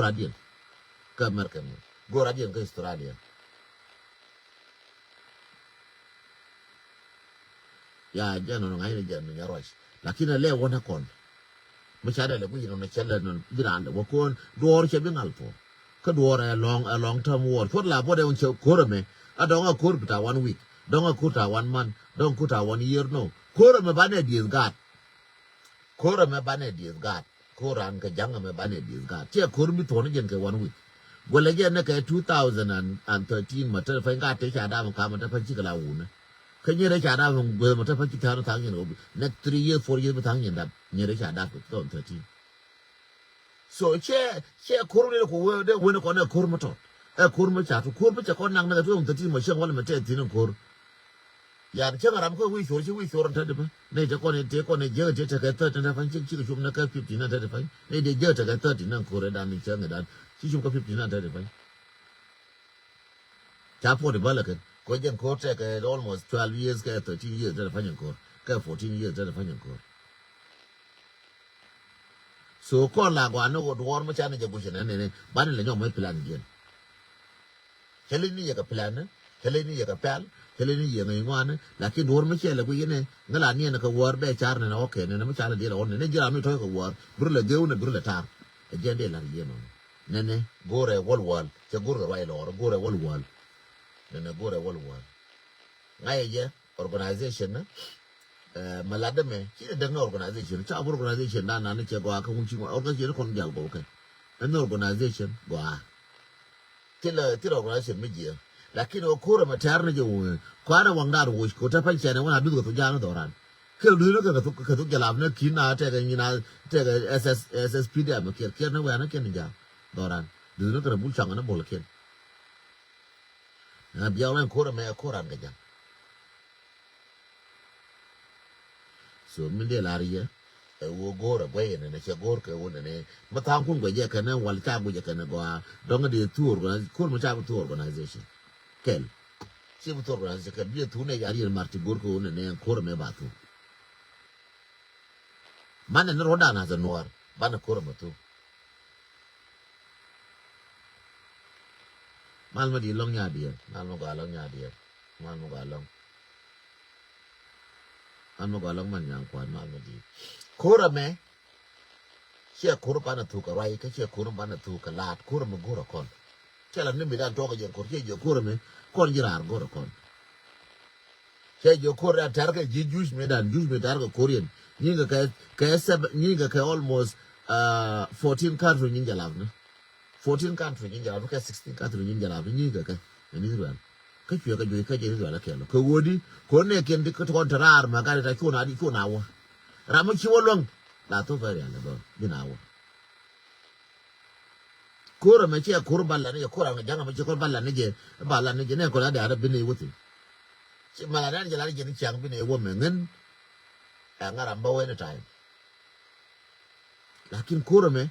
radian ka America go radian ka Australia ya jana no ngai jana ya rosh lakini le wona kon machada le kuyi no chela no biranda wo kon dor che bingal po ka dor a long term war pot la bo de on che korome adonga kor bita 1 week donga kuta 1 month don kuta 1 year no korome bane dis gat korome bane dis gat koran ka janga me bane dis gat che kormi to ne gen ke 1 week gole gen ne ke 2013 mata fa ga te cha da ka mata fa chi kala wu ne ka nyere cha da go mata fa chi ta no tang yin next 3 years 4 years tang yin da nyere cha da ko 2013 so che korone ko we de we ne ko ne kormo to kormo cha to kormo cha ko nang na to 13 ma sheng wala ma te tin kor ya che ngaram ko wi so ran ta de ba ne je ko ne je ta ka ta ta fa chi ko shum na ka 50 na ta de fa ne de je ta ka 30 na ko re da ni che ngadan chi shum ka 50 na ta de fa cha po de ba la ka ko jen ko ta ka almost 12 years ka 13 years ta fa nyen ko ka 14 years ta fa nyen ko so ko la gwa no go dwor ma cha ne je bu shi ne ba ne le nyom mai plan gen chele ni ya ka plan chele ni ya ka pal chele ni ya ngai ngwan lakin dwor ma che le ku yene ngala ni na ka war be char ne na okay ne ma cha le de on ne jira mi to ka war bur le deu ne bur le tar e je de la ye no ne gore wal che gore wa lo gore wal ne gore wal ngai je organization na malade me chi de no organization cha organization na na ne che go ka kun chi organization kon jal go ka an organization go tila organization me je lakini okura matar ne je wo kwara wanga ro ko ta falche ne wana dugo to jana doran ke lu ne ka to jalab ne kina ta ga nyina ta ga SSP da me ke ne wana ke ne ja doran du ne ka bul changa ne bol ke na biya wan kora me kora ga ja so min de lariya wo gora gwe ne che gor ke wo ne mata kun gwe je kana wal ta bu je kana go don de tour ko mo ta tour organization kel si bu tour organization ke bi tu ne yari marti gor ko ne kora me ba tu man ne roda na za noir bana kora mo tu mal ma di long nya di mal mo ga long nya di mal mo ga long an mo ga long man yang kwan mal ma di kora me sia kora bana tu ka rai ka sia kora bana tu ka lat kora mo gora kon chala ne mi dan to ka je kor je kora me kon jirar gora kon che je kora tar ka ji juice me dan juice me tar ka korean ni ga almost 14 country ni jalab ne 14 country ni jalab ka 16 country ni jalab ni ga ka ni ruan ka chue ka ju ka je ruan la ke lo ko wodi ko ne ken di ko tarar ma ga ta chuna di chuna wa ramu chi wolong la to fa ya la ba binawo kora me che kora balla ne kora ga janga me che kora balla ne je ne ko la da bine wuti chi mala ne je la je ni chang bine wo me ngen ngara mba we ne time lakin kora me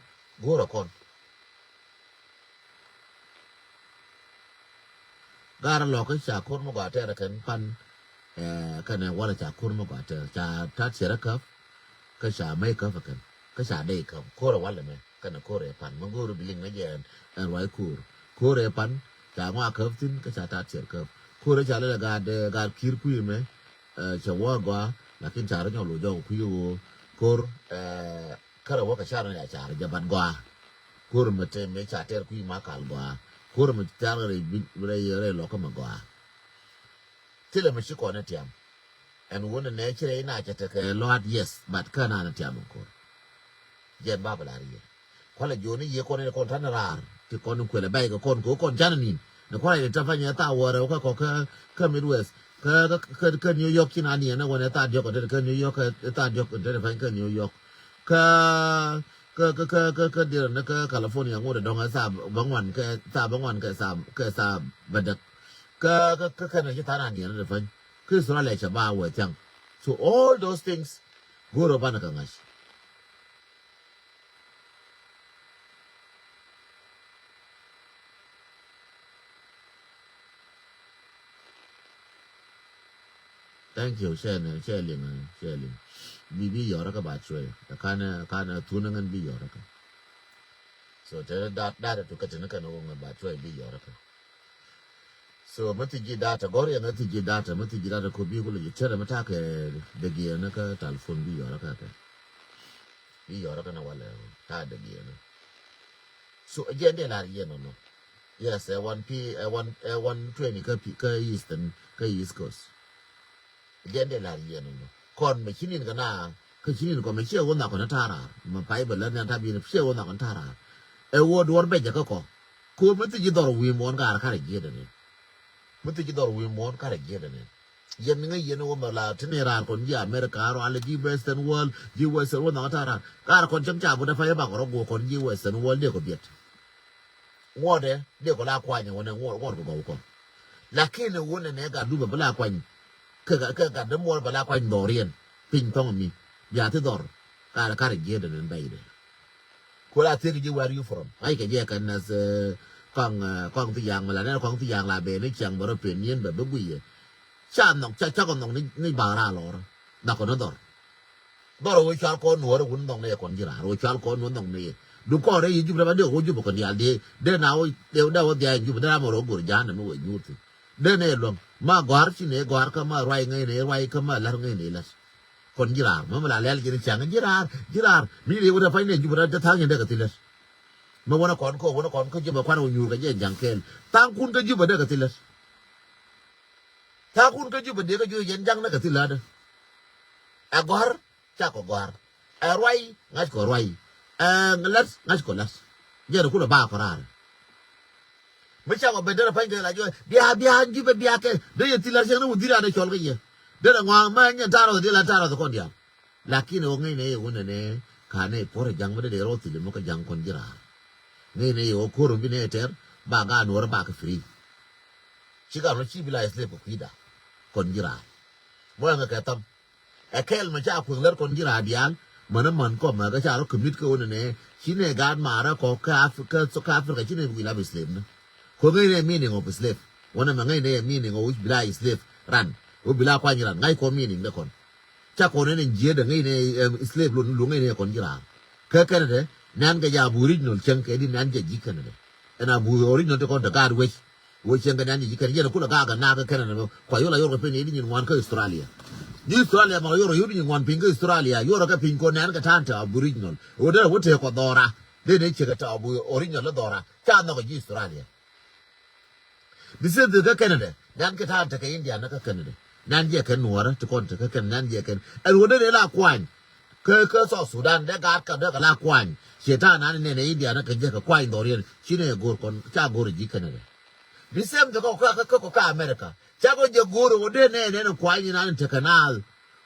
gora kon gara lo ka cha kor mo ga ta kan pan kana wala cha kor mo ga ta ta tsira ka ka sha mai ka fa kan ka sha dai ka kore wala me kana kore pan manguru biling na jen an wai kore pan cha ngwa ka tin ka sha ta tsir ka kore cha le ga kir ku me cha wa gwa lakin cha ra lo jo ku yu kor kara wa ka sha ra cha ra ban gwa kore me te me cha ter ku ma kal gwa kore me ta re lo ka ma gwa tile me shi ko na tiam and one nature in a Lord, yes, but can I tell you? Jen Babalari. Qual a journey ye con a container to con quella bag of con Jananin. The quiet Tafania Tower or Coca, come Midwest. New York in Aniana when I thought York, New York, I thought York, New York. California, what a dong as a Bangwan, Sab, but the Canadian, the fun. So all those things go to Banakangash. Thank you, sharing. Bibi Yoraka Batchway. The kind of tuning and be Yoraka. so te data to katina kana wonga ba to bi yora ka so mati ji data gori na ti ji data mati ji data ko bi ko le tere mata ka de gi na ka telephone bi yora ka na wala ta de gi na so agenda la yeno no yes 120 ka eastern ka east coast agenda la yeno no kon me chinin kana ka chinin ko me che wona ko na tara ma pai ba la na ta bi che wona ko tara e wo dor be ja ko mati ji dor wi mon ka ka ge de ne mati ji dor wi mon ka ge de ne yen nga yen wo ma la tne ran kon ya america ro ale ji western world ji western world na tara ka kon cham cha bu da fa ba ko go kon ji western world de ko biet ngode de ko la kwanya wona ngode ko ko lakini wona ne ga duba bala kwanya ka da mo bala kwanya dorien pin tong mi ya te dor ka ge de ne bai de ko la te ji where you from ai ka je kan nas con ti yang ma la ne con ti yang la be ne chang bro pen yen be bu ye cha nong cha con nong ni ba ra lo na ko no dor wo cha ko no ro kun nong ne kon ji ra wo cha ko no nong ne du ko re ju ba de ko ju ko ya de na wo de da wo de ju da mo ro go ja na mo ju ti de ne lo ma gwar chi ne gwar ka ma rai ngai ne rai ka ma la ngai ne la kon ji ra ma la le ji chang ji ra mi le wo da fa ne ju ba da ta ne de ka ti le ma wo na kon ko ju ba kwa no ju ka je jang ken tang kun ka ju ba de ka ti le ta kun ka ju ba de ka ju yen jang na ka ti la de a gwar cha ko gwar a rai ngai ko rai ngelas ngas kolas dia ada kula ba korar macam apa benda apa yang lagi dia jiba dia ke dia tilar sing nu dira ada chol ke dia da ngwa ma nya taro dia la taro kon dia lakini o ngai ne wona ne ka ne por jang ma de roti mo ka jang kon jira ngai ne o ko ro bi ne ter ba ga no ba ka free chiga no chi bila isle ko kida kon jira mo nga ka tam akel ma cha kun ler kon jira dial man ko ma ga cha ro commit ko ne chine ga ma ra ko ka Africa chine bi la slave na ko ngai ne meaning of slave wona ma ngai ne meaning of bila slave ran o bila kwa ran ngai ko meaning da kon cha ko ne je da ngai ne slave lu ngai ne kon jira ka de nan ga ya bu original chen ke di nan je ji kan de ana bu original to kon da ga we wo chen ga nan ji kan je da kula ga na ga kan ne ko yo la yo ko pe ne di ni wan ka Australia ni Australia ma yoro yuri ngwan pinga Australia yoro ka pinko nan ka tanta aboriginal oda wote ko dora de ne che ka ta abu original dora ta no ji Australia bise de ka Canada nan ka tanta ka India na ka Canada nan je ka nuora to kon ta ka nan je ka al woda ne la kwan ka so Sudan da ga ka da la kwan che ta nan ne India na ka je ka kwan dorian shine gor kon cha gor ji Canada bisem de ko ka America chago je guru wode ne kwa ni nan ta kanal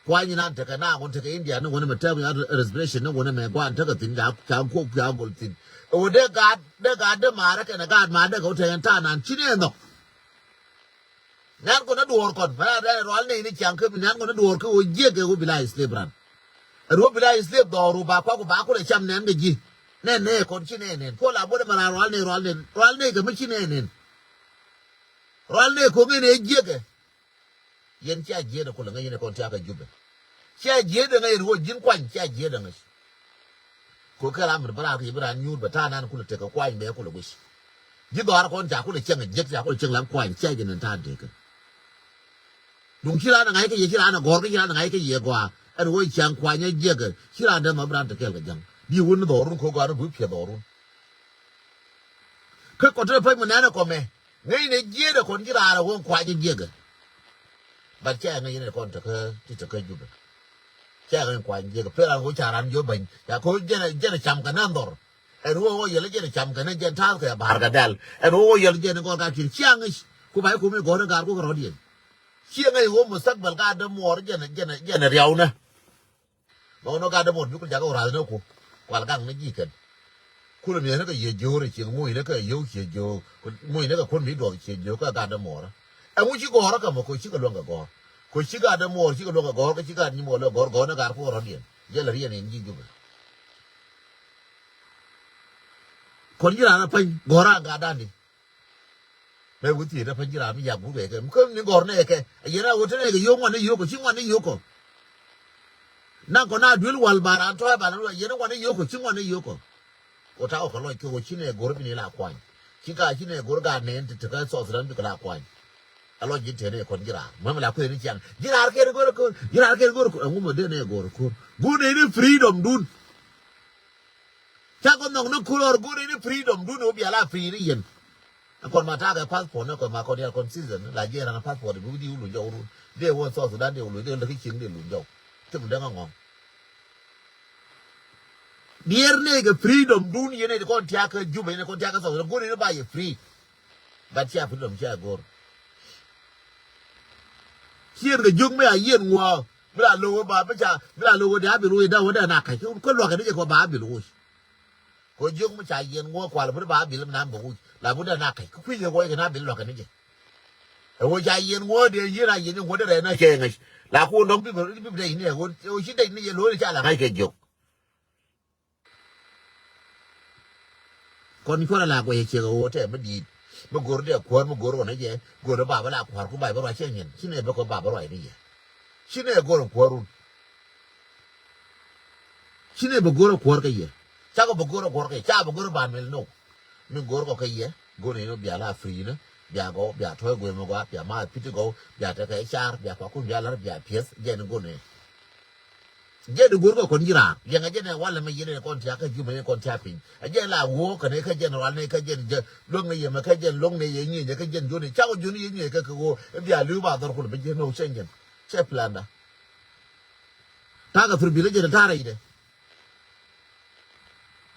won ta India no wona mata ya reservation no wona me gwan ta ka tin da ka ko ya gol tin wode ga da mara ka na ga ma da ko ta yan ta nan chine no nan ko na duor kon ba da rol ne ni chang ko nan ko na duor ko je ke ko bilai slebran ro bilai sleb do ru ba ko le cham nan ga ji ne kon chine ne ko la bo da mara rol ne ga mi chine ne rol ne ko ne je ke yen cha je da ko ngai ne kon ta ka jube cha je da ngai ro jin kwan cha je da ngai ko kala mir bara ka ibra nyur ba ta nan ko te ka kwan be ko lo gushi ji do har kon ta ko le chen je ta ko le chen lan kwan cha je nan ta de ka dum kila na ngai ke ye kila na gor ke kila na ngai ke ye gwa an wo chang kwan ye je ke kila da ma bran ta ke ga jang bi won do run ko ga ru bu pye do run ka ko te pa mo na ko me ngai ne je da kon jira ra won kwa je ga ba cha ngai ne kon ta ka ti ta ka ju ba cha ngai kwa je ga pe ra ko cha ran jo ban ya ko je na cham ka nan dor e ro ye le je na cham ka ne je ta ka bar ga dal e ro ye le je ne ko ka ti cha ngai ku ba ku me go na ga ko ro di chi ngai wo mo sak bal ga da mo je na riau na no ga da mo ju ko ja ko ra na ko kwal gang ne ji kan ku le ne ka ye jo re chi mo ne ka yo che jo mo ne ka kon mi do che jo ka ga da mo ra e mu chi go ra ka mo ko chi ka lo ga go ko chi ga da mo chi ka lo ga go ka chi ga ni mo lo go na ga ko ro di je la ri ne ji ju kon ji ra na pa go ra ga da ni me wu ti da pa ji ra mi ya bu be ke ko ni go ne ke ye na wo te ne ke yo ngwa ne yo ko chi ngwa ne yo ko na ko na dul wal bara to ba na ye na ngwa ne yo ko chi ngwa ne yo ko o ta o ka lo ko chine gor bi ni la kwan chika chine gor ga ne te ka so sudan bi la kwan alo ji te ne kon jira ma la ko ni chang jira ke gor ko jira ke gor ko ngumo de ne gor ko gu ne ni freedom dun cha ko nong no kulor gu ne ni freedom dun o bi ala free ni yen kon ma ta ga passport ne ko ma ko dia kon season la jera na passport bu di lu jo ru de wo so sudan de lu de le ki ching de lu jo te mu de ngong Dear nigga, freedom, do you need to contact you in a contact us? I'm going to buy you free. But yeah, freedom, yeah, go. Here the young man, yen war, blah lower barbacha, blah lower the abbey, down with an act. You could look at it for Barbie Rouge. Go young much I yen war, while with Barbie number, like with an act. Queen your way and I've been looking at it. And what I yen war, the year I yen water and I change. Like who don't people in there, what she didn't need a low child, I can joke. Con ko la ko ye che o te ma di ma gor de ko ma gor wona je gor ba ba la ko har ku ba ba che nyen sine be ko ba ba ni ye sine gor ko run sine be gor ko ka ye cha ko be gor ko ka cha be gor ba mel no mi gor ko ka ye gor ni no bia la free ne bia go bia thoy go ma go bia ma piti go bia te ka char bia ko ku bia la bia pies je ne go ne je de gor ko kon jira ye nga je ne wala ma ye ne kon tia ka ju me kon tia pin a je la wo ka ne ka je wala ne ka je je long ne ye ma ka je long ne ye ni ne ka je jo ne cha ko ju ni ye ka ko bia lu ba dor ko be je no chen je che planda ta ka fur bi le je ta ra ide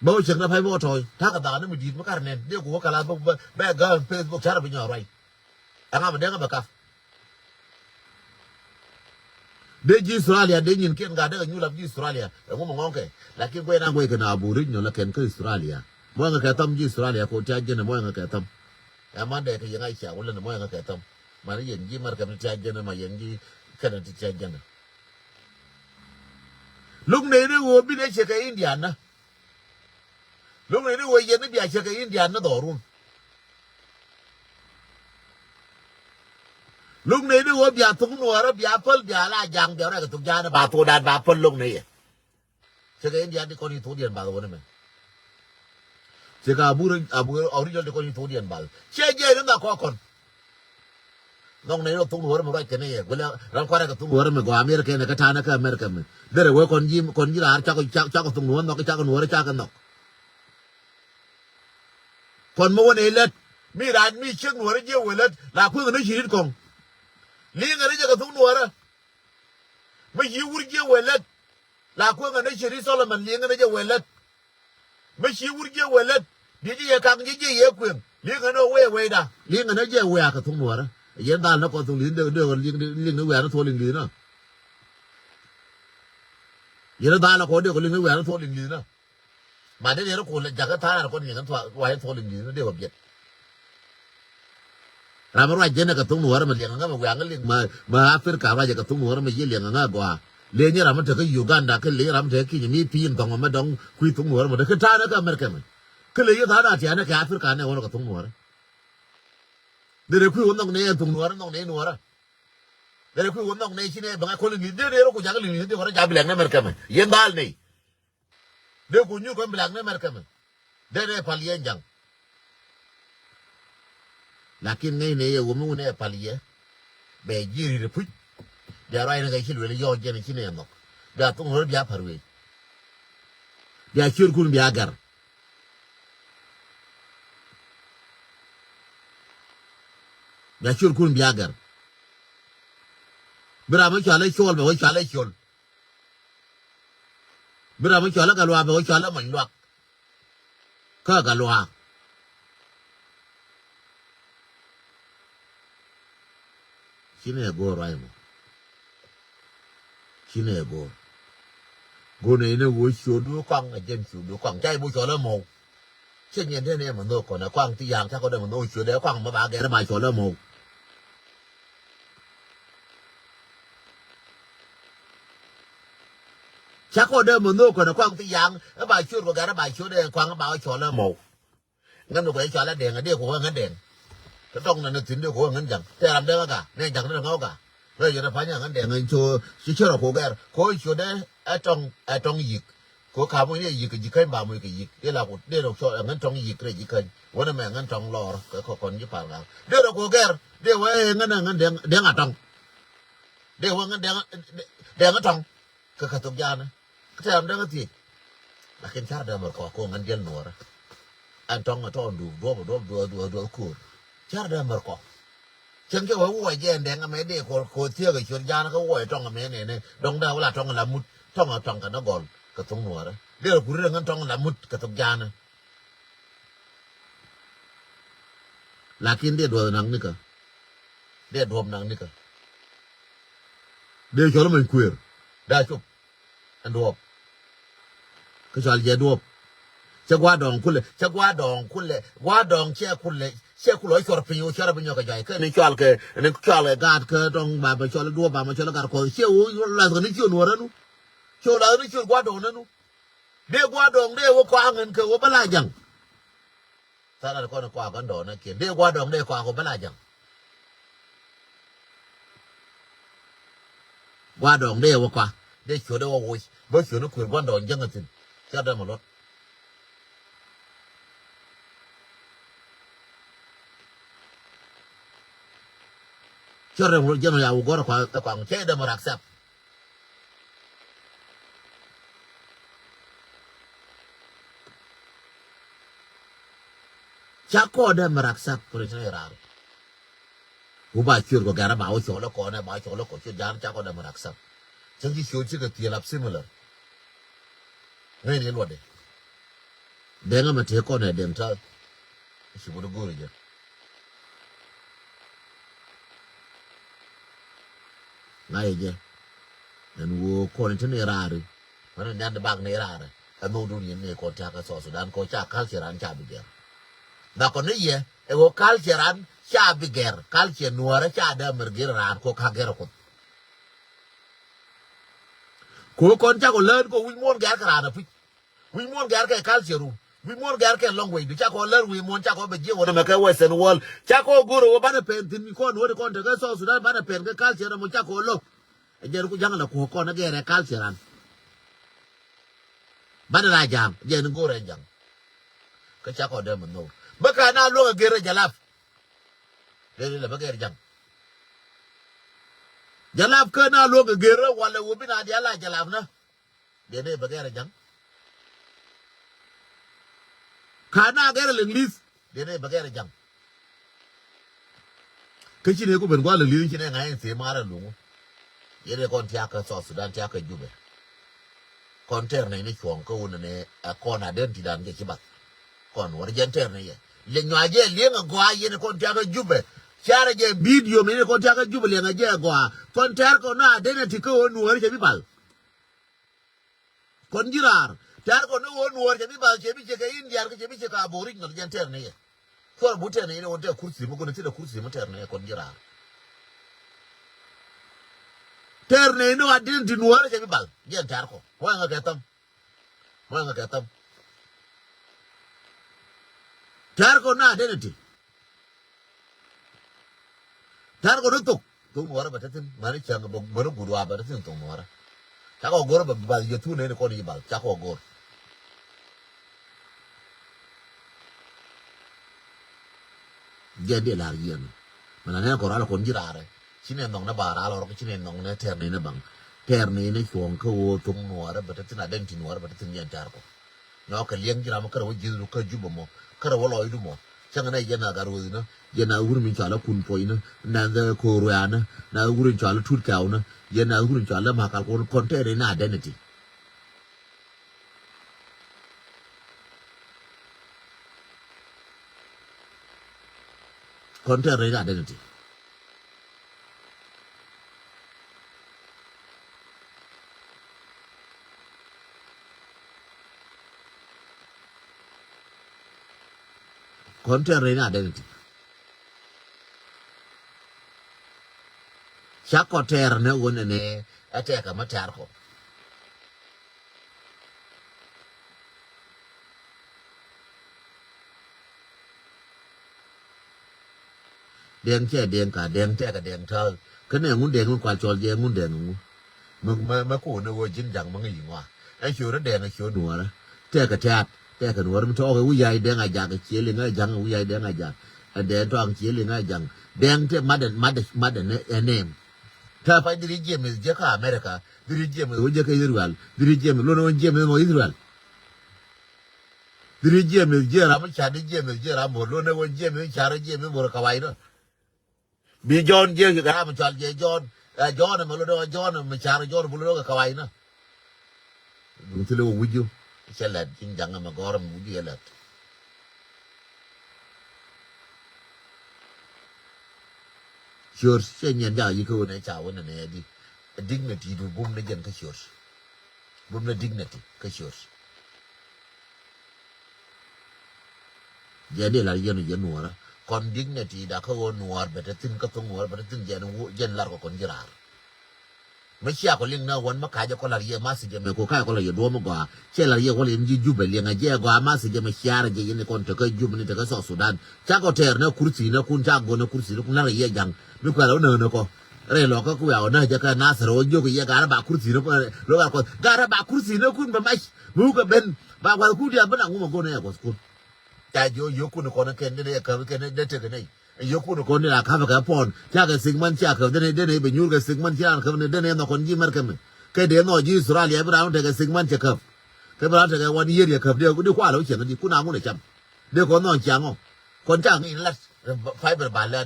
bo chen na phai bo thoi ta ka da ne mi di ma kar ne de ko ka la bo ba ga Facebook char bi nyo rai anga ma de ga ba ka de ji Australia de nyin ken ga de nyu la ji Australia ngo mo ngke la ken ko na ngwe ke na buri nyo la ken ko Australia mo nga ka tam ji Australia ko ta je na mo nga ka tam ya man de ke yang ai cha wala na mo nga ka tam ma ni yen ji mar ka ta je na ma yen ji ka na ta je na lúc này nó wo bi ne che ka India na lúc này nó wo yen ni bia che ka India na do run lúc này nó wo bia tung no ra bia pal bia la jang bia ra ka tung ja na ba to dan ba pal lúc này che ka India di ko ni to dien ba wo ne me che ka abu original di ko ni to dien ba che je na ko kon nong này nó tung no ra mo ra ke ne ye wala ran ko ra ka tung no ra me go America ne ka ta na ka America me dere wo kon ji ra cha ko tung no no ka cha ko no ra cha ka no kon mo ne let mi ran mi chik no ra je welet la ku ne shi kong li nga ne ka tung no ra me yi wur je welet la ku ne shi Solomon li nga ne je welet me shi wur je welet di je ka ngi je ye ku li nga no we da li nga ne je we ka tung no ra yen dal na ko tung li de li ne we na to li na yen dal na ko de ko li ne we na to li na mà đến đây nó còn là chắc cái thằng nào con nhìn nó thoa quay thoa liền nó đều hợp nhất làm cái gì này cái tung nua mà liền ngay mà quăng cái liền mà Africa bây giờ cái tung nua mà dễ liền ngay qua liền như là mình thấy cái Uganda cái liền làm thấy cái gì mi pin tòng mà đóng quy tung nua mà cái thằng nó cái America mà cái liền thằng nào thì anh cái Africa này nó cái tung nua để quy uốn tòng này tung nua nó này nua để quy uốn tòng này chỉ này bằng cái con liền để nó cũng chẳng cái liền thì nó chả bị liền America mà yên đal này de ko ñu ko bilang ne merka me de ne palien jang lakin ngay ne yo mu ne palie be jiri de puj de ray na ga xil wele yo jene ci ne nok da to hor biya parwe ya ciur kun biya gar ya ciur kun biya gar bra ma chale chol be wo chale chol bây giờ mới cho nó cả loa mới cho nó mình loạt có cả loa xin này go rồi mà xin này go này nó vui chiều đuôi quăng ở trên chiều đuôi quăng chay bôi cho nó mồ trên nhìn thế này mà nó còn là quăng tí giang chắc có đây mà nó chiều đấy quăng mà bà ghé nó bài cho nó mồ chắc có đêm mà nuôi còn nó quăng tí giang nó bài chuột của cái nó bài chuột đây quăng nó bảo cho nó mồ ngân được cái cho nó đèn ở đây của ngân đèn cái trong này nó tính được của ngân chẳng thế làm đấy cả nên chẳng nó ngáo cả bây giờ nó phải nhà ngân đèn ngân cho chỉ cho nó của cái khối chuột đấy ở trong dịch ko ka mo ne yi kai ba mo ke yi de la ko de ro so ngan tong yi kre yi kan wona me ngan tong lor ko kon ji pa la de ro ko ger de we ngan de nga tong de we ngan de nga tong ka tok ya na ka am de nga ti la ken char de mo ko ngan del no ra an tong to du do ko char de mo ko chẳng cho wo ye đen a me de ko tie ga chur ya na ko wo tong a me ne dong da wala tong la mut tong ka no gol ka tong no ra de ku re ngan tong la mut ka tong ya na lakin de do nang ni ka de do nang ni ka de choมันqueer da chup an do ka chal je do cha gwa dong kun le gwa dong che kun le xe ku lối chọt pin chọt pin cái dài cái này chọt cái gạt cái trong bà chọt đua bà chọt gạt coi xe u là cái này chọt nuôi đó nu chọt là cái chọt quá đồ đó nu để quá đồ để quá quá ngân cái quá bala chẳng ta là con quá con đồ này kia để quá đồ để quá bala chẳng quá đồ để quá để chọt để quá vui với chọt nó quyền quá đồ chẳng cái gì chọt đây một lót cho rằng dân là có khoảng chế để mà đặc sắc chắc có để mà đặc sắc của nó ra u ba chưa có gara bảo chỗ nó có này bảo chỗ nó có chuyện gián chắc có để mà đặc sắc chẳng chỉ chỗ chỉ cái tiền lập similar ngay này luôn đấy để mà thấy con này đem ra chỉ có được rồi ngay je dan wo ko ne tane rare wannan dan da bag ne rare a mo dun ne ko ta ka so Sudan ko cha culture cha biger da ko ne ye e wo culture cha biger culture nuara cha da mergir ran ko ka ger ko kon cha ko len ko wi mon gar kara na pi wi mon gar ka culture ru wi mon gar ka long way bi cha ko len wi mon cha ko be je wona me ka western wall cha ko goro wo bana pen tin mi ko no de kon de ka so Sudan bana pen ka culture mo cha ko lo e je ku jang la ko na ge re culture ran bana la jam je ni gore jang ka cha ko de mo no ba ka na lo ge re jalaf de le ba ge re jang jalaf ka na lo ge re wala wo bi na dia la jalaf na de ne ba ge re jang kana ga l'English de ne bagara jang kachi ne ko ben gwa l'English ne ngai se mara lu yere kon tia ka so Sudan tia ka jube konter ne ni chon ko wona ne a kona den ti dan ke kibat kon war jenter ne ye le nyaje le ngwa yene kon tia ka jube chara je video me ne kon tia ka jube le ngaje gwa konter ko na den ti ko wonu war je bibal kon jirar tar ko no won wor je bi ba je bi je ka India ko je bi je ka boring no jenter ne for bute ne ne wonte kursi mo ko ne ti da kursi mo ter ne kon jira ter ne no adin ti nuwa je bi bal je tar ko wa nga ka tam tar ko na de ti tar ko to nuwa ba tatin mari chang bo mo gurwa ba tatin to nuwa ta ko gor ba bal je tu ne ko ni bal ta ko gor jadi larian mana ne ko ala kon jirare sine nong na bara ala ko sine nong ne terne ne bang terne ne chon ko tum nuara batatina den ti nuara batatin yan tar ko no ka liang jira mo kara wajiru ka jubo mo kara walo idu mo changa na yana garo ina yana uru min chala kun poina na da ko ruana na uru chala tut kauna yana uru chala makal ko kontere na identity kontere na identity kontere na identity chako ter ne wona ne ateka matar ko deng che deng ka deng te ka deng thal kene ngun deng ngun kwa chol je ngun deng ngun มึงกูนึกว่าจินจังมึงอีกว่าไอ้เขียวนั่นแดงไอ้เขียวหนัวนะแต่กระชากแต่กระหนัวมันชอบไอ้ผู้ใหญ่แดงไอ้ยากไอ้เจี๊ยเลยไงยังผู้ใหญ่แดงไอ้ยากไอ้แดงตัวอังเจี๊ยเลยไงยังแดงที่มาเดนเนมถ้าไปดิริเจมส์เจ้าข้าอเมริกาดิริเจมส์ว่าเจ้าข้าอิสราเอลดิริเจมส์โลนเจมส์มาอิสราเอลดิริเจมส์เจ้ารามันชาดิเจมส์เจ้าราหมดโลนวันเจมส์ชาดิเจมส์หมดกวายเนาะบีจอนเจ้าข้ามันชาเจ้าจอนมันโลนจอนมันชาจอนบุลโลกวายเนาะมึงที่เลี้ยววิจูเชลล์จริงจังมันก็อรมวิจูเอลล์ชัวร์เช่นยันยาอีกคนในชาวนั้นเนี่ยดิ dignity ดูบุ้มในยันก็ชัวร์บุ้มใน dignity ก็ชัวร์ยันเดี๋ยวเรายันนัวละคน dignity ด่าเขาว่านัวแบบนั้นก็ต้องนัวแบบนั้นยันลาร์ก็คนจิราร์ไม่เชื่อคนเลี้ยงนะวันมาขายจะคนละเรียมาสิจะไม่คนขายคนละเรียรวมกว่าเชื่อละเรียคนเลี้ยงยูไปเลี้ยงไอ้เจ้ากว่ามาสิจะไม่เชื่ออะไรยันคนเถอะก็ยูมันเถอะก็สอดสุดานจ้าก็เทอร์นะคุรสีนะคุณจ้าโกนะคุรสีนะคุณนั่นอะไรยังไม่ควรเอาเนินนะก็เรื่องหลอกก็กูเอานะจะกันน่าสรุปยูก็ยังการบาคุรสีนะแล้วก็การบาคุรสีนะคุณไม่มูก็เป็นบางวันคุณเดียวไม่นั่งงูมันก็เนี่ยก็คุณแต่โยคุณคนนั้นแค่เนี่ยเขาแค่เนี่ยเจอกันเนี่ยยกคนคนนี่แหละข้าพเจ้าพรชาเกสิงมันชาเขาเดินไปยูร์เกสิงมันชาเขาเดินนอกคนยี่มันกันแค่เดินนอกยี่สุราเลียบราวน์เด็กสิงมันจะขับแค่บราวน์เด็กวันนี้เดียวขับเดียวก็ดูว่าเราเขียนกันดีคุณน้ำมันเลยจำเดี๋ยวคนนอนจังอ๋อคนจ้างนี่ลัดไฟเบอร์บาลแล้ว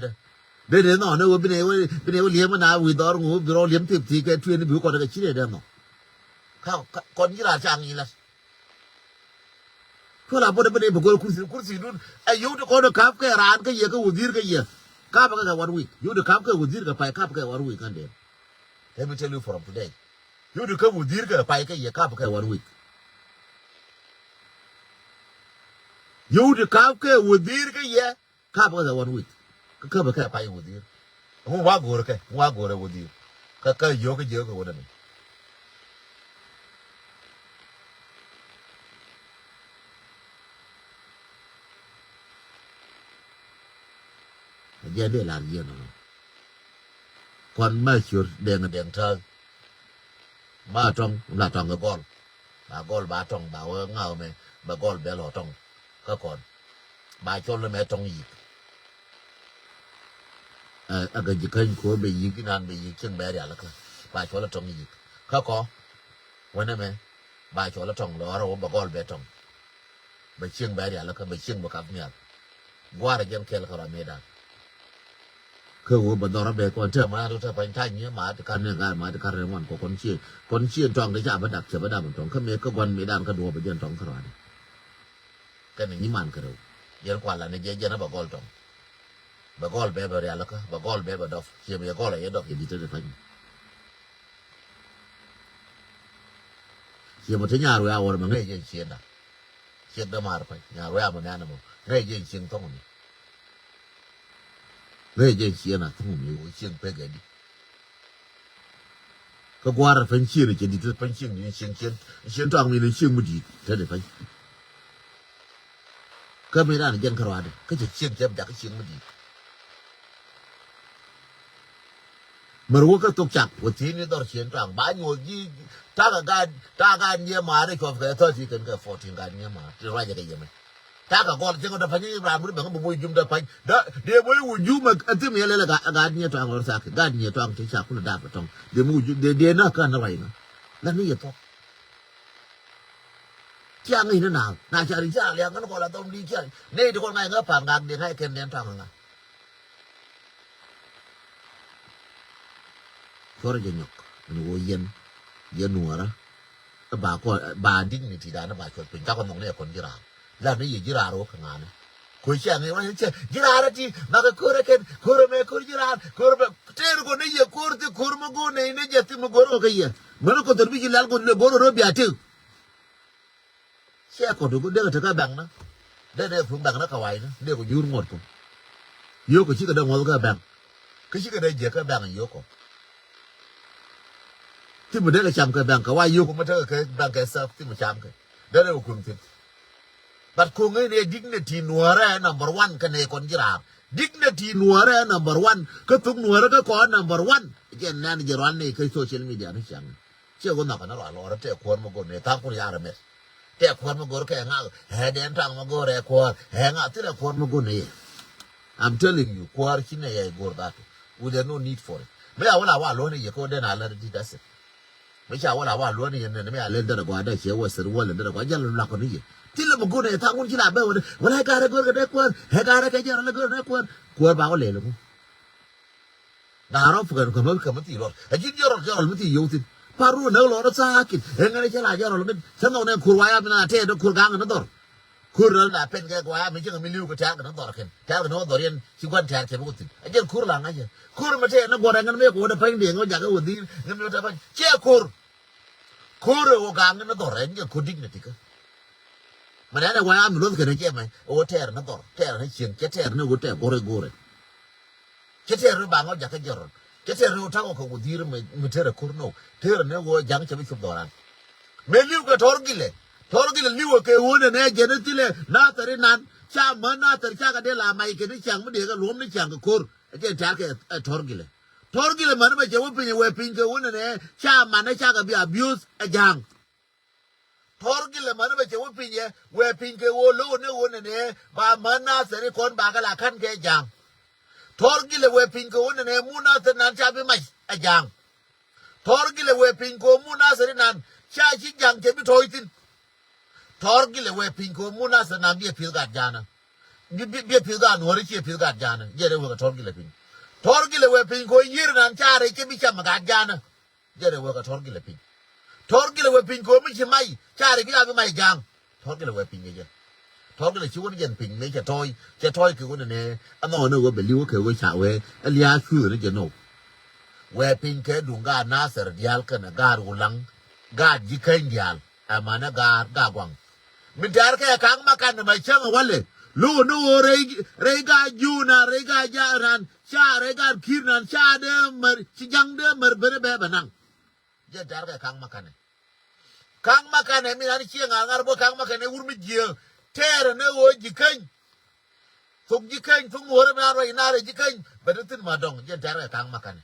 เดินนอกเนี่ยว่าเป็นเลี้ยงมันนาวิดอร์งูบิโรเลี้ยงทิพย์ที่แกช่วยนี่บิวคนเด็กชี้เดินนอกเขาคนยี่ราจ้างนี่ลัดเพราะเราไม่ได้บอกว่าคุณสินุ่นไอ้ยูทูคนขับแค่ร้านก็เยอะก็หุ่นดีก็เยอะข้าพเจ้าวันวิ่งยูทูขับแค่หุ่นดีก็ไปข้าพเจ้าวันวิ่งกันเดียว Let me tell you from today ยูทูขับหุ่นดีก็ไปก็เยอะข้าพเจ้าวันวิ่งยูทูขับแค่หุ่นดีก็เยอะข้าพเจ้าวันวิ่งก็ข้าพเจ้าไปหุ่นดีหัวกูเลยหุ่นดีก็เยอะก็วันนั้นยันเดี๋ยวลานยันเนาะคนไม่ชัวร์เด้งเธอบ้าตรงหน้าตรงก็กอลบ้าตรงบ้าเงาไหมบ้ากอลเบลล์ตรงก็ก่อนบ้าชนเลยแม่ตรงอีกก็จะเคยคุยไปอีกนานไปอีกเชิงแบรี่แล้วก็บ้าชนแล้วตรงอีกเขาก็วันนั้นไหมบ้าชนแล้วตรงแล้วเราบ้ากอลเบลตรงไปเชิงแบรี่แล้วก็ไปเชิงบักกับเนี่ยว่าอะไรยังเคลเขาเราไม่ได้คือว่าบรรดารับเด็กคนเชื่อมาทุกท่านไปท่านี้มาแต่การเรื่องการมาแต่การเรื่องวันของคนเชื่อจองได้จ้าบัดดักเชื่อบัดดักมันตรงเขาเมย์ก็วันไม่ได้ก็ดูไปยันตรงขนาดนี้กันอย่างนี้มันก็ดูยันกว่าละเนี่ยยันบักกอลตรงบักกอลแบบเรียแล้วก็บักกอลแบบดอกเชื่อบักกอลอะไรดอกอย่างนี้จะได้ฟังเชื่อมาถึงยารู้เอาอะไรมันง่ายยังเชื่อนะเชื่อได้มาหรือไปยารู้เอามันนั่นนะมั้งง่ายยังเชื่อต้องนี่เฮ้ยยังเชียร์นะทั้งหมดมีเชียร์เพื่อกันดิก็กว่าเราเป็นเชียร์เลยจะดีที่เป็นเชียร์นี่เชียร์ตรงมีเลยเชียร์ไม่ดีเท่าไหร่ไปก็ไม่ได้เนี่ยยันขวาดิก็จะเชียร์จากเชียร์ไม่ดีเมื่อรู้ก็ตกจักว่าทีนี้ต้องเชียร์ตรงบ้านอยู่ยี่ถ้าการเยี่ยมมาได้ชอบแค่ทอดที่กันก็14การเยี่ยมมาจะว่าจะได้ยังไงถ้ากับก่อนจะก็ได้พันยี่ราบุรีแบบก็บุยยุ่มได้พันเดี๋ยวบุยยุ่มอันที่มีอะไรละการเนี่ยตรังเราสักการเนี่ยตรังที่สักคุณดาบตรงเดี๋ยวมุยเดี๋ยวน่ากันอะไรนะแล้วนี่ต้องเจ้าเงินน่ะน่าจะริจาเลี้ยงกันคนละต้องดีเจ้าเนี่ยทุกคนไงก็ผ่านงานเดี๋ยวให้เคนเลี้ยงตรังนะก็เรื่องยกมันโวยเย็นหัวนะบาดิ้งนี่ทีด้านบาชดเป็นเจ้าคนน้องเนี่ยคนจิราแล้วนี่ยิ่งจิรารู้ขนาดนั้นคุยเชื่อไงว่าเชื่อจิราที่มาก็คุยกันคุยไม่คุยจิราคุยแบบเจ้าคนนี้อย่าคุยที่คุยมากูเนี่ยจะที่มากูรู้กันยังมันก็ตัวพี่จิราคนเลยบอกรู้แบบที่เชื่อคนดูเด็กจะก็แบ่งนะเด็กผมแบ่งนะเขาไว้นะเด็กก็ยืนหมดกูโยกก็ชิคก็ได้หมดก็แบ่งก็ชิคก็ได้เยอะก็แบ่งโยกก็ที่มันเด็กก็จำก็แบ่งก็ว่าโยกก็มาเถอะก็แบ่งก็เซิร์ฟที่มันจำก็เด็กก็คุมที่แต่คงไอ้เนี่ย dignity นัวแร่ number one กันในคนจิรา dignity นัวแร่ number one ก็ทุกนัวแล้วก็ก่อน number one เจนนั่นจะร้อนในคือโซเชียลมีเดียนี่จัง เชื่อคนหนักกันนะหล่อแล้วเจ้าควรมาโกนเนี่ยทั้งคนยาระเม็ดเจ้าควรมาโกนแค่งาแห่เดินทางมาโกนแห่ควรแห่งาที่เราควรมาโกนเนี่ย I'm telling youควรคิดเนี่ยยังโกนได้ we there no need for it ไม่เอาว่าล้วนนี่อย่าโกนได้นานแล้วที่ได้สิไม่ใช่ว่าล้วนนี่ยังไม่เอาเล่นได้กว่าได้เชื่อว่าสรุปว่าเล่นได้กว่าอย่าลืมหลักคนนี้ที่เรามาโกนเนี่ยทั้งคนคิดอะไรวันให้การโกนกันได้ควรให้การแค่ยังอะไรโกนได้ควรบ้าก็เลยลูกดาราฝึกกันมันตีรถไอ้ยิ่งรถมันตียุ่งสิพารู้เนื้อรถซากินเห็นกันได้เช่นไรรถมันฉันต้องเนี่ยคุยไว้ไม่น่าเท่ต้องคุยกลางกันนั่นต่อคุยเรื่องแต่เป็นแค่ว่าไม่ใช่ไม่รู้ก็แทงกันนั่นต่อกันแทงกันนั่นต่อเรียนชิวันแทงเทปกุฏิไอ้ยิ่งคุยหลังไอ้ยิ่งคุยมาเท่นั่งกอดกันไม่กอดไปเดียงก็อยากจะอุ่นดีงั้นไม่รู้จะไปเชี่ยคุยโอกาสนั่นต่อเรียนยิ่งคุยดิ้งนี่ติกมันเนี่ยว่าไม่รู้กันเชี่ยไหมโอ้เท่นั่นต่อเท่นั่นเชียงเท่นั่นกูเท่โกรเท่รู้บางก็อยากจะเจอเจ้ารู้ทั้งโอ้โหดีร์ไม่เท่าไรคุณโน่เท่านั้นว่ายังจะไม่ชุบดอรันเมลิวก็ทอร์กิเลลิวก็วันนี้เจนติเลน่าตรีนั้นชามันน่าตรีชากันเดล่าไม่กันนี่ช่างไม่ดีก็รวมนี่ช่างก็คูร์เจ้าจากทอร์กิเลมันไม่ใช่ว่าเป็นเวพิงก็วันนี้ชามันนี่ชาก็บี abuse จังทอร์กิเลมันไม่ใช่ว่าเป็นเวพิงก็วันนี้บามันน่าตรีคนบากละขันแก่จังทอร์กิเลเวพิงโกวันนี้มูนาสนันชาบิไม่ไอ้ยังทอร์กิเลเวพิงโกมูนาสนันชาชิยังจะไม่ถอยตินทอร์กิเลเวพิงโกมูนาสนันเบี้ยพิลกัดจานะเบี้ยพิลกัดหัวริชีพิลกัดจานะเยอะเลยว่าทอร์กิเลพิงเวพิงโกยีรนันชาเรจะไม่ชามากัดจานะเยอะเลยว่าทอร์กิเลพิงเวพิงโกไม่ใช่ไม่ชาเรก็ยังไม่ยังทอร์กิเลเวพิงเยอะทอร์กิเลชิวันยันพิงไม่จะถอยคือวันนี้อันนั้นว่าเป็นลิวคือว่าชาวเวอเลียคือนี่จะโน่เวพิงแค่ดุงกานาเสร์ดิยัลกันการุลังกาจิคันยัลอามานะกากวังมิดาร์แค่ขังมากันไม่เชื่อวันเลยลูนูเรกาจูนาเรกาจารันชาเรกาคิรนันชาเดมชิจังเดมเบรเบบันังจะดาร์แค่ขังมากันมีอะไรเชี่ยงานบ่ขังมากันอุรมิเจียเทระเนื้อวัวจิคันทุกจิคันทุกหัวมันอะไรน่าเลยจิคันเป็นตื่นมาดองจะดาร์แค่ขังมากัน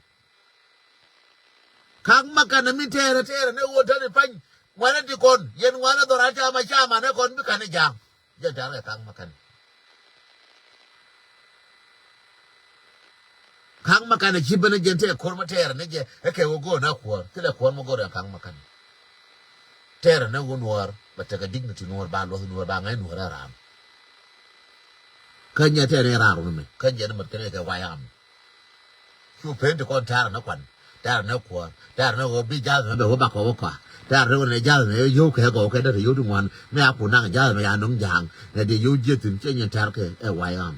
มีเทระเนื้อวัวเท่านี้พันวันนั้นที่คนเย็นวันนั้นตัวราชามาชามาเนี่ยคนไม่กันในยางจะดาร์แค่ขังมากันในชิบเป็นเย็นเทคนมาเทระเนี่ยจะแค่วัวโก้น่าขวดที่ละคนมาโก้เรื่องขังมากันเทระเนื้อวัวนัวบัตรกระดิ่งที่นัวบ้านวัวนัวบ้านไงนัวระรามขันยาเทระเนี่ยรารุ่นไหมขันยาเนี่ยมันก็เนี่ยแค่วายามคือเพื่อนทุกคนเทระนักวันเทระนักขวดเทระนักวัวบิจาร์แบบว่าบักว่าขวาเทระนักวัวในจาร์เนี่ยยุ่งแค่ก็แค่ได้ยุ่งทุกวันไม่เอาผู้นั่งจาร์ไม่เอาน้องยางแต่เดี๋ยวยุ่งเยอะถึงเจ้าเนี่ยเทระแค่วายาม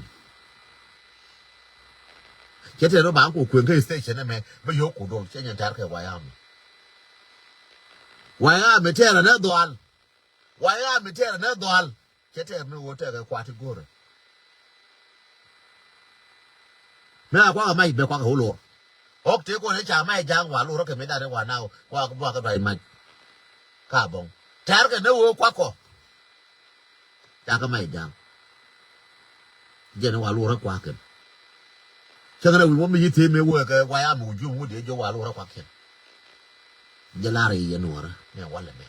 เจ้าเทระบางกูควรเคยสเตชันนั่นไหมไม่ยุ่งกูโดนเจ้าเนี่ยเทระแค่วายามไม่เทระเนื้อดวนไม่เทระเนื้อดวนเจ้าเทระนักวัวเทระควาที่กูเลยไม่เอาความไม่เบิกความหัวโลโอเคกูเนี่ยจะไม่จางว่าลูกเราเกิดไม่ได้ในวันเอาว่ากันไปมันข้าบงแทนกันเนื้อวัวควักก็จางก็ไม่จางเย็นว่าลูกเราควักกันฉันก็เลยว่ามีทีมไม่วัวก็วายอามูยุ่งมุดเดี๋ยวว่าลูกเราควักกันจะลารียันวะเนี่ยวันละไม่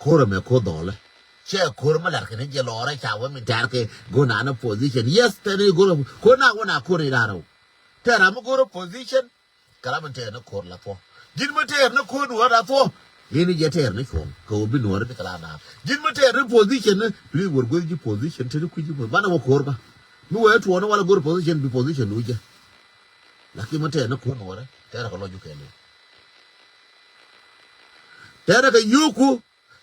โคตรไม่โคตรดอลเลยเชื่อโคตรมาหลักกันจะรออะไรชาวว่ามันแทนกันกูน่าในโพสิชัน yes แต่เนี่ยกูคนน่าโคตรได้เราแต่เราไม่กูในโพสิชันกระมันเทนโคตรละพอยินมาเทนโคตรหัวละพอยินนี่จะเทนนี่คงเขาเป็นหัวเป็นกระลานายินมาเทนโพสิชันเนี่ยพี่วัวกูจะโพสิชันเธอคุยจะบ้านเราโคตรปะนู่นไอ้ทัวร์นั่นว่าเรากูโพสิชันเป็นโพสิชันนู้นจ้ะลักกี้มาเทนโคตรหัวเลยแต่เราก็รออยู่แค่นี้แต่เราก็ยูคู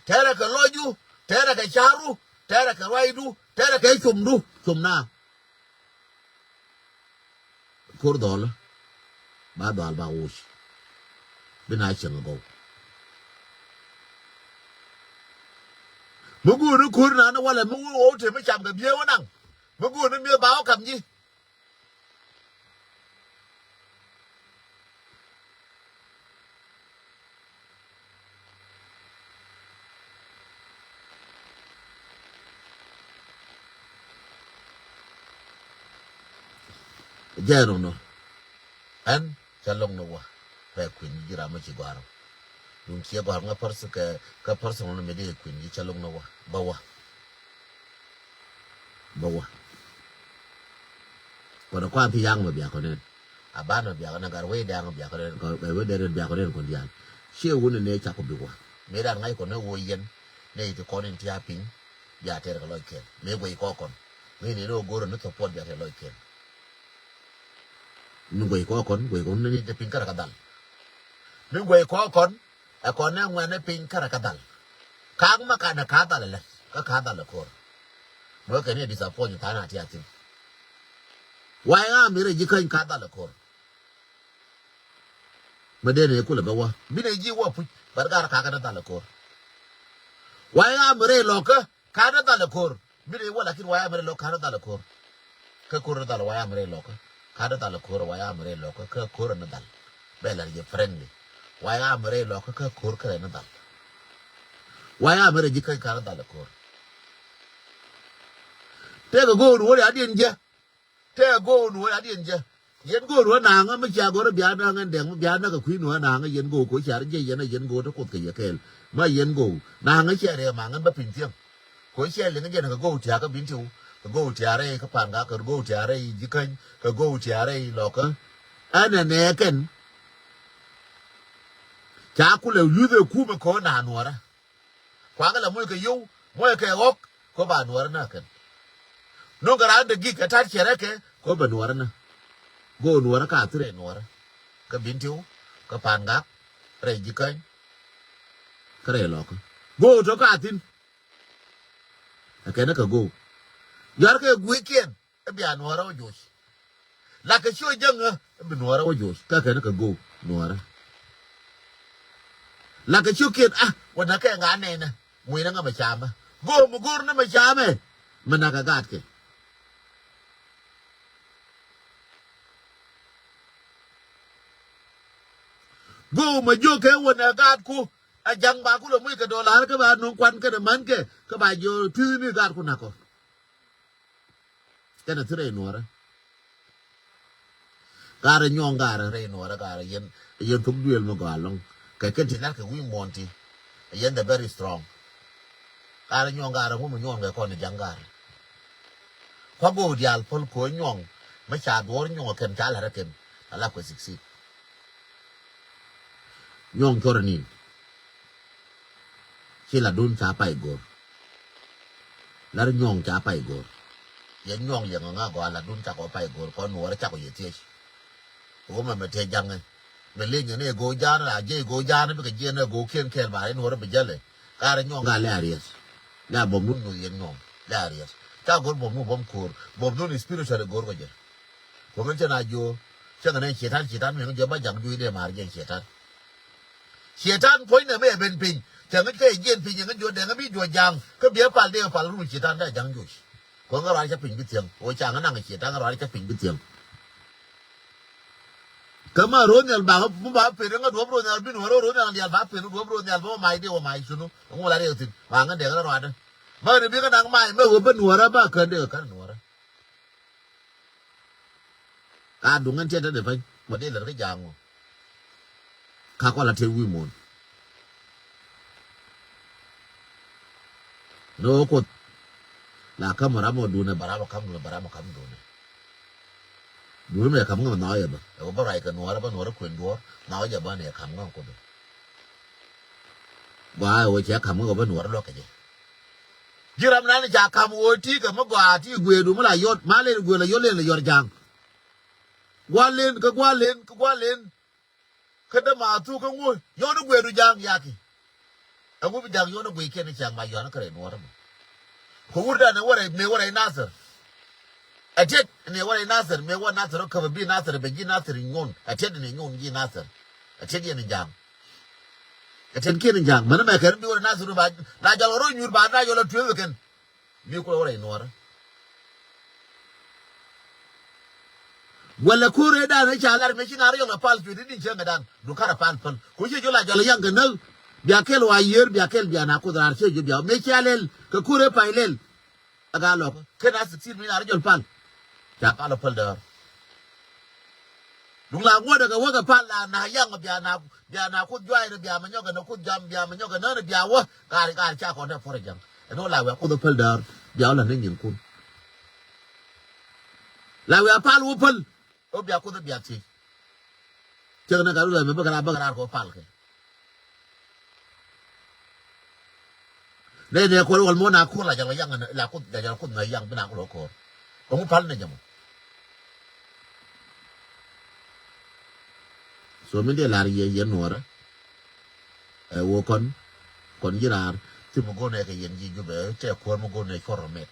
แต่เราก็รออยู่แต่เราก็ชารูแต่เราก็ไรดูแต่เราก็ชมหน้าโคตรดอลบ้าดอลบ้าโอชเป็นอะไรเชิงกูมึงกูนึกคุณนะว่าอะไรมึงโอ้ถึงไม่จำกับเมียวนั่งมึงกูนึกเมียบ้ากับยี่เจ้าหนูอันจะลงนัวแต่คุณยิ่งราไม่ชิบาร์ dun kia gwa nga parsu ka parsu no me de kun yi chalong na wa bawa ko da kwa pi yang ma biya ko ne abana biya na garwe da nga biya ko ne ko we de biya ko ne ko dian she woni ne cha ko bi wa me da ngai ko ne wo yen ne ti ko ne ti apin ya te ko loike me go ko kon me ne no goro no to pod ya te loike nu go ko kon ne te pin kara kadal nu go ko kon a kon ne ngwa ne pin kara kadal kang ma ka na ka dal le ka dal ko mo ke ne disappoint ta na ti atin wa ya mi re ji kan ka dal ko ma de ne ku le ba wa bi ne ji wa pu bar gar ka dal ko wa ya mi re lo ka dal ko bi ne wala kin wa ya mi re lo ka dal ko ka ko dal wa ya mi re lo ka dal ko wa ya mi re lo ka ko na dal be la je friendly wa ya mi re lo ka ko ka na dal wa ya mi re ji kan ka dal ko te go ru ya din je te go ru ya din je yen go ru na nga ma cha go ra bia na nga deng bia na ka khui nu na nga yen go ko cha je yen yen go to ko ke ye kel ma yen go na nga che re ma nga ba pin tiang ko che le nga je na go cha ka bin chu go cha re ka pan ga ka go cha re ji kan ka go cha re lo ka ana ne ken cha ku le yu de ku ma ko na nu ra kwa ga la mo ke yu mo ke ok ko ba nu ra na ken no gara da gi ka ta chere ke ko ba nuwar na go nuwar ka tire nuwar ka bintiu ka panga re ji kan kare lo ka go to ka tin ka na ka go yar ke gwi ken e bi nuwar o josh la ka sho jang e bi nuwar o josh ka na ka go nuwar la ka sho ken wana ka nga ne na mu na nga ma chama go mu gur na ma chame mana ka gat ke go ma jo ke wona gat ku a jang ba ku lo mu ke dollar ke ba no kwan ke man ke ba jo tu ni gat ku na ko ke na tre no ra gara nyong gara re no ra gara yen tum duel mo ga long ke ti na ke wi monti yen the very strong gara nyong gara mo nyong ke ko ni jang gara ko go dial pol ko nyong ma cha do nyong ken ta la ra ken ala ko siksi nyong torni sila dun cha pai go lar nyong cha pai go ye nyong ye nga go la dun cha ko pai go ko no ra cha ko ye tie o ma me te jang me le ne go ja na je go ja na be ke je na go ken ken ba no ra be jale ka ra nyong ga le aries la bom nu no ye nyong la aries ta go bom nu bom kur bom nu ni spiritual go go je ko men cha na jo cha na ne chetan me je ba jang ju de mar je chetan Satan point na me ben pin jangan ke yen pin jangan jo dengan bi jo jang ke bia pal de pal ru Satan da jang jo ko ga ra cha pin bi tiang o cha nga nang Satan ga ra cha pin bi tiang kama ro nyal ba ba pe nga do bro nyal bi no ro nyal ba pe do bro nyal ba mai de o mai sunu ngo la de tin ba nga de ga ra da ma ne bi ga nang mai me ho ben wara ba ka de ka no ra ka du ngan che da de fa ma de la ga jang ka ko la te wi mon no ko la kamera mo du ne bara kam du ne du me kam ngam na ya ba o ba rai ka no ra ba no ra kwen do na ya ba ne kam ngam ko do ba o che kam ngam ba no ra lo ka je jiram na ni ja kam o ti ka mo gwa ti gwe du mo la yot ma le gwe la yo le yor jang gwa len kada ma tu ka ngo yo no gwe du jang yaki agu bi jang yo no gwe ke ni jang ma yo no kare no ra ko wurda ne wara nasir atet ne wara nasir me wa nasir ka bi nasir be gi nasir nyon atet ne nyon gi nasir atet ye ni jang atet ke ni jang mana me kare bi wara nasir ba na jalo ro nyur ba na yo la tuwe ken mi ko wara no ra wala kure da na chalar me china ro nga pal tu din chenga dan du kara pal ko je jola jalo yang ga na bia kel wa yer bia kel bia na ko dar che je bia me chalel ka kure pailel aga lo ke na 16 mi na ro jol pal ja pal da đúng là ngua được cái pal là na yang bia na kut juai de bia manyo ga kut jam bia manyo ga na bia wa ga cha ko da for jam no la wa ku do pal dar bia la nin kun la wa pal wo pal o bia ku do bia ti che na ga lu me ba ko pal ke ne ko wal mo na ku la ja yang na la ku ja ku na yang bina ko ko ko pal ne jam so mi de la ye nuora wo kon jirar ti mo gone ke yen ji jube te ko mo gone formet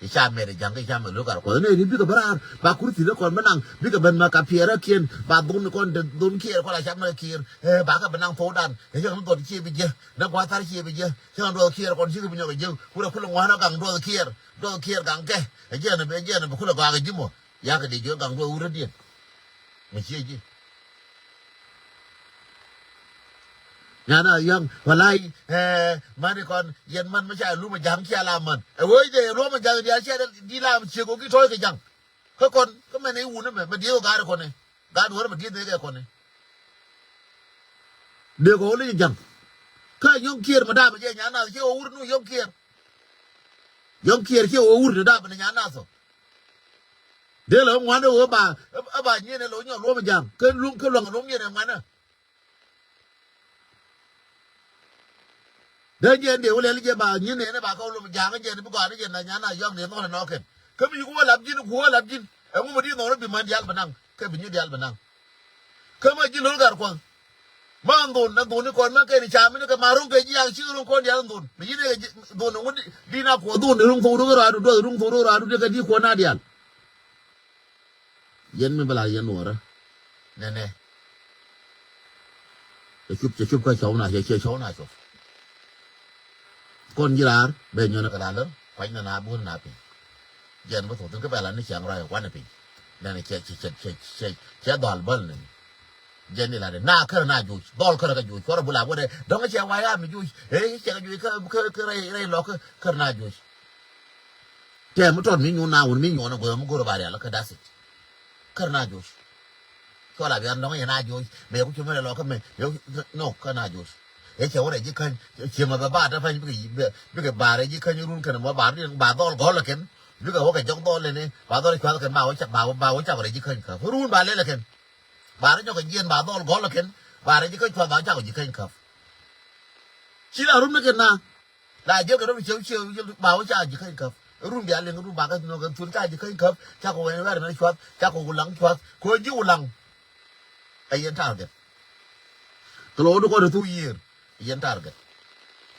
e cha me de jang ke cha me lo gar ko ne ni bi ka barar ba kurti de kon manang bi ka ben ma ka piera kien ba dun kon de dun kier ko la cha me kier ba ka benang fo dan e jang do chi bi je na kwa tar chi bi je cha do kier kon chi bi nyo ke je ku la ku la wa na gang do kier gang ke e je na be ku la ga ji mo ya ka de je gang do ura di me chi ji Nyana yang walai mani kon yen man ma cha lu ma jang cha la man woi de ro ma jang dia cha di la ma che ko ki thoi ke jang ko kon ko me ne wu ne me dio ga ko ne ga do ma di ne ke ko ne de ko le jang ka yong kier ma da ma je nyana che o ur nu yong kier che o ur da ma nyana so de lo ngwan o ba ni ne lo nyo lo ma jang ke lo ni ne ngwan để nhiên điều lên cái bà như này bà câu luôn giang cái gì nó còn cái gì là nhà này do này nó nó kén cái mình cũng làm gì em muốn đi nó bị mang dial benang cái bị như dial benang cái mà chỉ lối gar quăng mang đồn nó còn mang cái này chạm nó cái marung cái gì ăn chữ luôn con dial đồn mình như này đồn nó đi na của đồn nó thâu nó ra đồn thâu ra đồn cái đi của na dial dân mình bảo dân nuôi nè nè chỉ chụp cái cháu này chơi cháu này rồi con jirar be nyo na kala lo kwa na bun na pi jen ba to ke ba la ni chang ra kwa na pi na ne che dal bal ne jen ni la de na kar na ju dol kar ga ju ko bu la bo de dong che wa ya mi ju che ga ju ke re lo kar na ju te mo ton mi nyu na won mi nyu na go mo go ba ya la ka da sit kar na ju ko la bi an dong ya na ju me ku chu me lo ka me no ka na ju e che ora ji kan che ma ba da fa bi ke ba re ji kan run kan ma ba ri ba dol go la ken bi ke ho ke jong dol le ne ba dol kwa kan ma ho cha re ji kan ka run ba le la ken ba re jo ke yen ba dol go la ken ba re ji kan kwa ba cha ji kan ka chi la run ne ken na la je ke ro chiu ba ho cha ji kan ka run bia le run ba ka no kan tun ka ji kan ka cha ko wen wa ne chwa cha ko lang chwa ko ji ulang ai yen ta ke klo do ko do tu yer yen target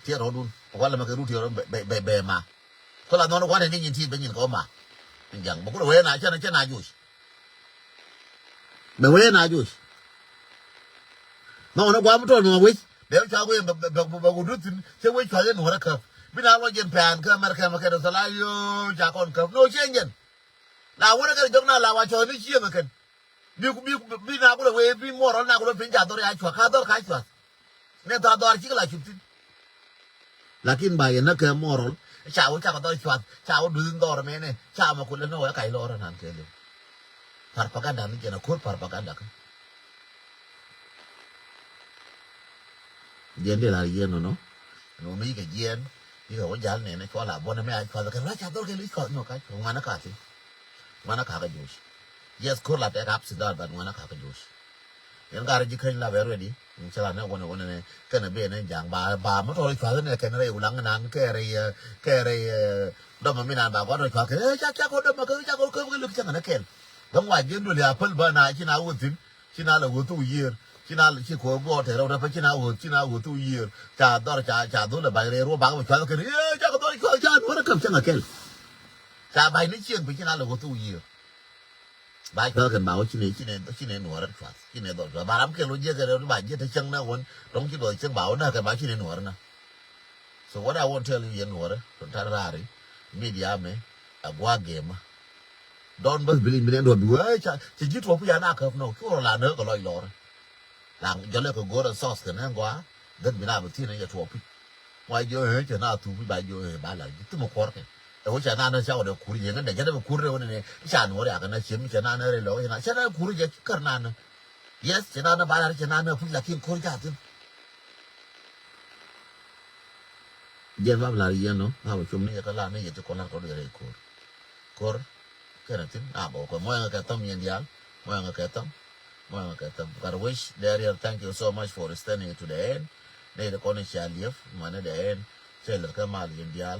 tie ro dun wala ma ke ruti ro be ma ko la no ko ne ni ti be ni ko ma jang bo ko we na cha na ju be we na ju no gwa mo to no we be cha we be ko rutin che we cha no ra ka bi na lo yen pan ka mar ka ma ke do sala yo cha kon ka no chen yen la wo na ke jong na la wa cho ni chi ma ken bi na ko we bi mo ro na ko pin ja do ya chwa ka do ka chwa ne ta do chi la chutin lakin ba yana ke moral cha wo cha ko do chwa cha wo dun do me ne cha ma ko le no ya kai lo ra nan ke le propaganda ni ke na ko propaganda ka yen de la yen no mi ke yen ni ko ja ne ne ko la bo na me ai ko ka la cha do ke li ko no ka ngana ka ti ngana ka ka juice yes ko la te ka apsi da ba ngana ka ka juice yen ga ra ji kan la be ready cha la ne wona ne ke na be ne jang ba ma to fa ne ke na re ulang nan ke re do ma mi na ba ko do fa ke cha ko do ma ke cha ko lu cha na ke dong wa jen do le apple ba na chi na wo tin chi na la wo tu yer chi na chi ko bo te ro da fa chi na wo tu yer cha do le ba re ro ba ko cha ke cha ko do cha wo na kam cha na ke cha ba ni chen bi chi na la wo tu yer ba ko kan ba chi ne no ra fa chi ne do ba ram ke lo je ke ro ba je te chang na won dong chi do chang ba na ka ba chi ne no na so what I want to tell you no ra to ta ra ri media me agwa game don't believe me do bi wa cha chi ji to pu ya na ka no ko la ne ko lo lo la jo le ko go ra sauce ke na gwa den bi na ba ti ne ya to pu wa jo he che na tu bi ba jo he ba la ji tu mo ko ke o cha na na cha o de kuri je ngada jada kuri de woni ne cha no ya kana chim cha na na re lo cha na kuri je kar na na yes cha na ba cha na fu la kin kuri ja tin je va la ye no ha bo chum ne ka la ne ye ko la ko de re kor cái này tính bộ còn mỗi cái tâm nhân dial mỗi cái tâm but I wish Dariel thank you so much for standing to the end đây là con này xả liếp mà nó để chơi là cái mal nhân dial